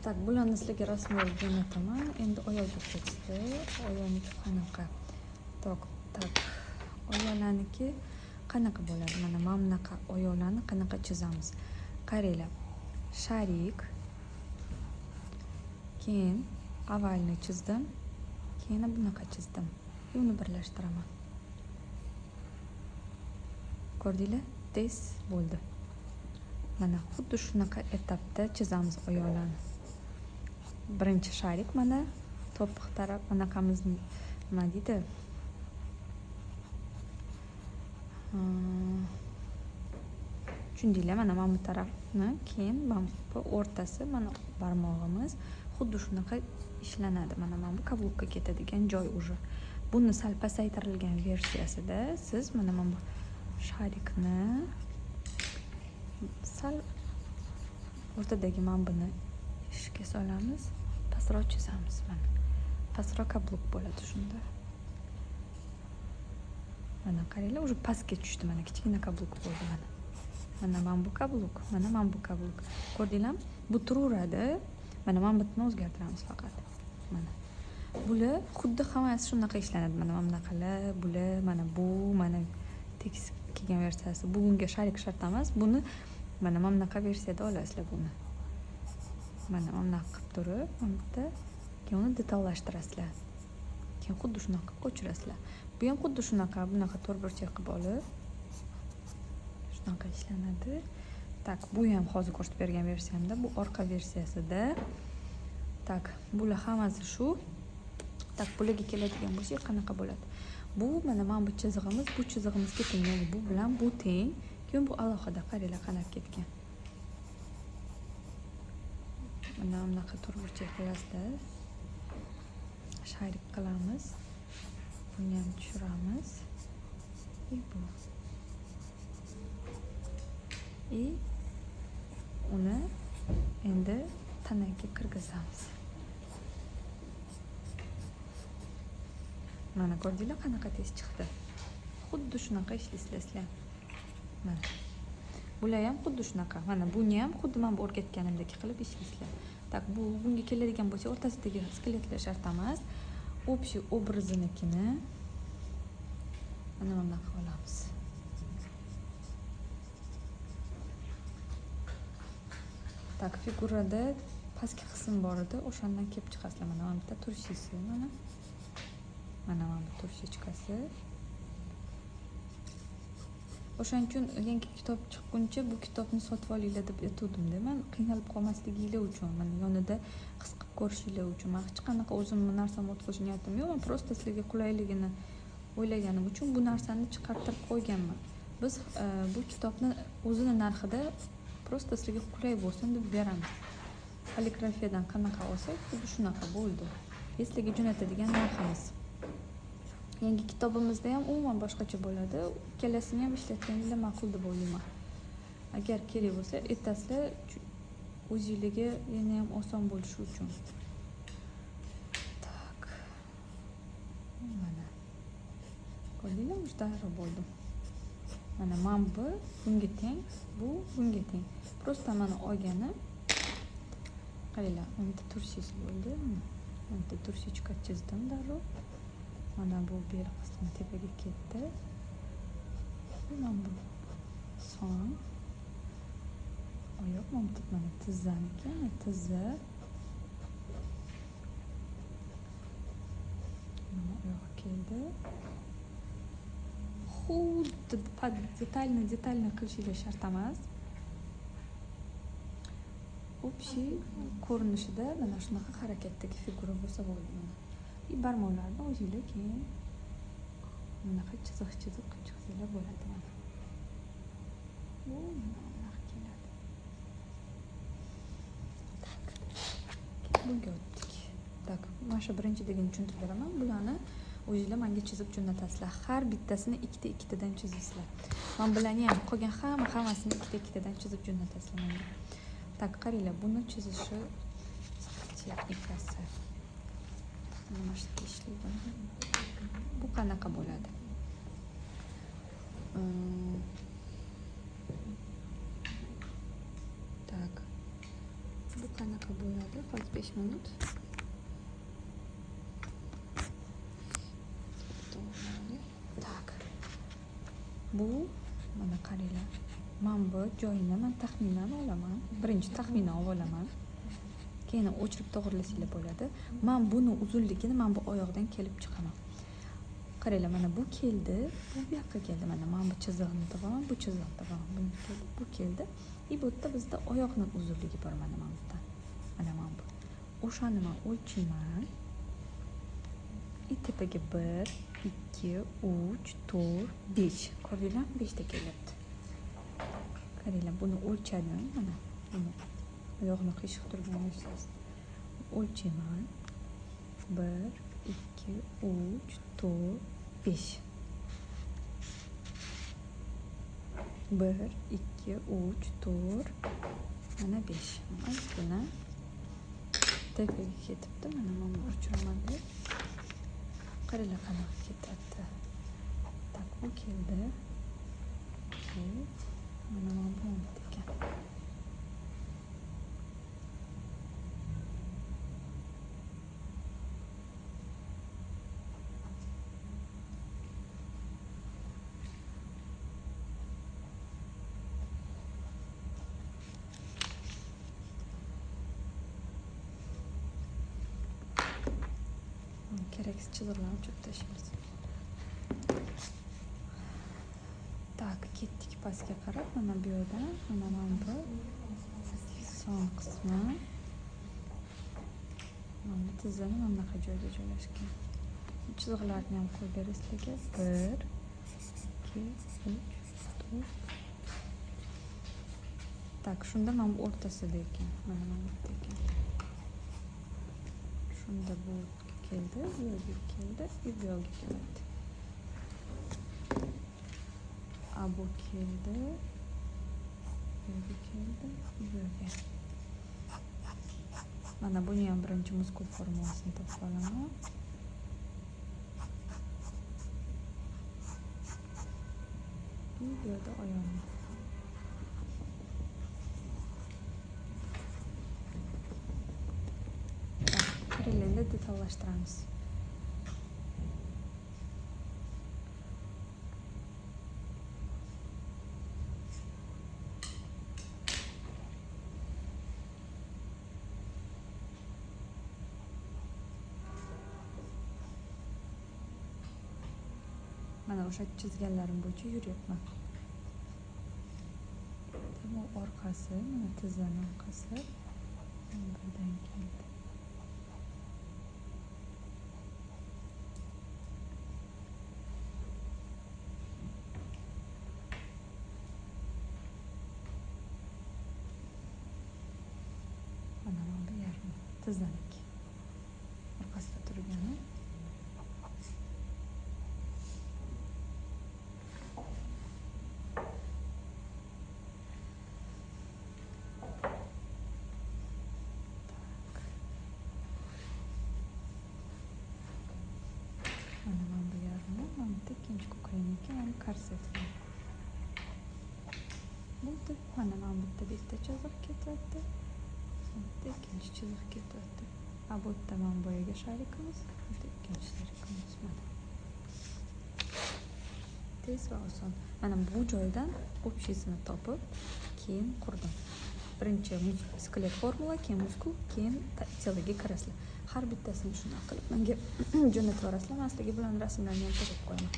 Tak, bularni sizlarga rasmga jo'nataman. Endi oyoqga ketdi. Oyoqniki qanaqa? Tak. Oyoqlarniki qanaqa bo'ladi? Mana bunaqa oyoqlarni qanaqa chizamiz? Qaranglar. Sharik. Keyin avvalni chizdim. Keyin bunaqa chizdim. Uni birlashtiraman. Ko'rdinglar? Tez bo'ldi. Mana xuddi shunaqa etapda chizamiz oyoqlarni. Birinchi sharik mana to'piq taraf anaqamizni nima deydi? Tushundinglar? Mana bu tarafni, keyin bu o'rtasi mana barmog'imiz xuddi shunaqa ishlanadi. Mana bu kablukka ketadigan joy уже. Buni sal pasaytirilgan versiyasida siz mana bu sharikni sal o'rtadagi buni ishga solamiz, pastroq chizamiz. Mana pastroq kabluk bo'ladi shunda. Mana qaranglar, уже pastga tushdi. Mana kichkina kabluk bo'ldi mana. Mana bu kabluk, mana bu kabluk. Ko'rdinglarmi? Bu turaveradi. Mana bitni o'zgartiramiz faqat. Mana. Bular xuddi hammasi shunaqa ishlanadi. Mana bunaqalar, bular, mana bu, mana tekis kelgan versiyasi. Bugunga sharik shart emas. Buni mana bunaqa versiyada olasizlar buni. Mana bunaqa qilib turib, mana bitta keyin uni detallashtirasizlar. Keyin xuddi shunaqa ko'chirasizlar. Bu ham xuddi shunaqa, bunaqa to'rtburchak qilib olib shunaqa ishlanadi. Tak, bu ham hozir ko'rsatib bergan versiyamda, bu orqa versiyasida. Tak, bular hammasi shu. Tak, bularga keladigan bo'lsak, qanaqa bo'ladi? Bu mana bu chizig'imiz, bu chizig'imizga teng. Ya'ni bu bilan bu teng. Keyin bu alohida, qaranglar qanday ketgan. Mana bunaqa to'rtburchak qilasizlar. Sharik qilamiz. Buni ham tushiramiz. Bu. Uni endi tanaga kirgizamiz. Mana ko'rdinglar qanaqa tez chiqdi. Xuddi shunaqa ishlaysizlar. Mana. Bular ham xuddi shunaqa. Mana buni ham xuddi men o'rgatganimdek qilib ishlaysizlar. Tak, bunga keladigan bo'lsa, o'rtasidagi skeletlar shart emas. Общий obrazinikini mana bunaqa olamiz. Tak, figurada pastki qism bor edi, o'shandan kelib chiqasizlar. Mana bu bitta turshisi, mana. Mana bu turshechkasi. O'shaning uchun yangi kitob chiqquncha bu kitobni sotib olinglar deb aytuvdim-da. Men qiynalib qolmasliginglar uchun, mana yonida his qilib ko'rishinglar uchun. Men hech qanaqa o'zim bu narsani o'tkazish niyatim yo'q. Men prosta sizlarga qulayligini o'ylaganim uchun bu narsani chiqartirib qo'yganman. Biz bu kitobni o'zini narxida prosta sizlarga qulay bo'lsin deb beramiz. Poligrafiyadan qanaqa olsak, xuddi shunaqa bo'ldi. Sizlarga jo'natadigan narximiz. Yangi kitobimizda ham umuman boshqacha bo'ladi. Ikkalasini ham ishlatganingizda ma'qul deb o'ylayman. Agar kerak bo'lsa, aytasizlar, o'zingizga yana ham oson bo'lishi uchun. Tak. Mana. Ko'rdinglarmi? Darrov bo'ldi. Mana bu bunga teng, bu bunga teng. Prosta mana olgani qaranglar, bitta turshisi bo'ldi. Bitta turshechka chizdim darrov. Mana bu bel qismi tepaga ketdi. Mana bu son. Oyoq mana tizzaniki, tizza. Mana oyoq keldi. Xuddi detalni qilishingiz shart emas. Общий ko'rinishida mana shunaqa harakatdagi figura bo'lsa bo'ldi mana. Barmoqlarni o'zingizlar keyin bunaqa chiziq qilib chiqsanglar bo'ladi mana. Bu bunaqa keladi. Tak. Bunga o'tdik. Tak, mana shu birinchiligini tushuntirib beraman. Bularni o'zingizlar menga chizib jo'natasizlar. Har bittasini ikkitadan chizasizlar. Men bularni ham qolgan hammasini ikkitadan chizib jo'natasizlar menga. Tak, qaranglar, buni chizishi texnikasi. Mana shu ishlaydi. Bu qanaqa bo'ladi? Tak. Bu qanaqa bo'ladi? Hozir 5 minut. Tak. Bu mana qaranglar. Men bu joyini men taxminan olaman. Birinchi taxminan olaman. Keyin o'chirib to'g'rilasanglar bo'ladi. Men buni uzunligini men bu oyoqdan kelib chiqaman. Qaranglar, mana bu keldi, bu yoqqa keldi. Mana men bu chizig'ini topaman, bu chiziqni topaman. Bu keldi. Bu yerda bizda oyoqning uzunligi bor mana bu yerda. Mana bu. O'shani men o'lchayman. Tepaga 1, 2, 3, 4, 5. Ko'rdinglarmi? 5 ta kelyapti. Qaranglar, buni o'lchadim mana. Buni oyog'ini qiyshiq turgan eshitasiz. O'lchayman. 1, 2, 3, 4, 5. 1, 2, 3, 4. Mana 5. Mana tepaga ketibdi. Mana men o'chiraman deb. Qaranglar qanaqa ketyapti. Tak, bu keldi. Mana bu ekan. Keraksiz chiziqlarni o'chirib tashlaymiz. Tak, ketdik pastga qarab. Mana bu yerdan mana bu son qismi. Mana tizzaning mana bunaqa joyda joylashgan. Chiziqlarni ham qo'yib beringizlarga. 1, 2, 3, 4. Tak, shunda mana bu o'rtasida ekan. Mana bu ekan. Shunda bu keldi, bu yo'lga keldi, bu yo'lga keldi. Bu keldi, bu yo'lga keldi, bu yo'lga. Mana buni ham birinchi muskul formulasini topib olaman. Bu yerda oyoqni. Endi detallashtiramiz. Mana o'sha chizganlarim bo'yicha yuryapman. Bu orqasi, mana tizzaning orqasi birdan keldi. Mana bu yarmi tizzanik. Orqasida turgani. Mana bu yarmi, mana bu ikkinchi ko'krakniki, mana korsetli. Bo'ldi. Mana bu yerda bitta chiziq ketyapti. İkinci chiziq ketyapti. Bu yerda mana boyaga sharikimiz, bu ikkinchi sharikimiz mana. Tez va oson. Mana bu joydan общийsini topib, keyin qurdim. Birinchi skelet formula, keyin muskul, keyin teloga kirasizlar. Har bittasini shunaqa qilib menga jo'natib yuborasizlar. Men sizlarga bilan rasmlarni ham chizib qo'yaman.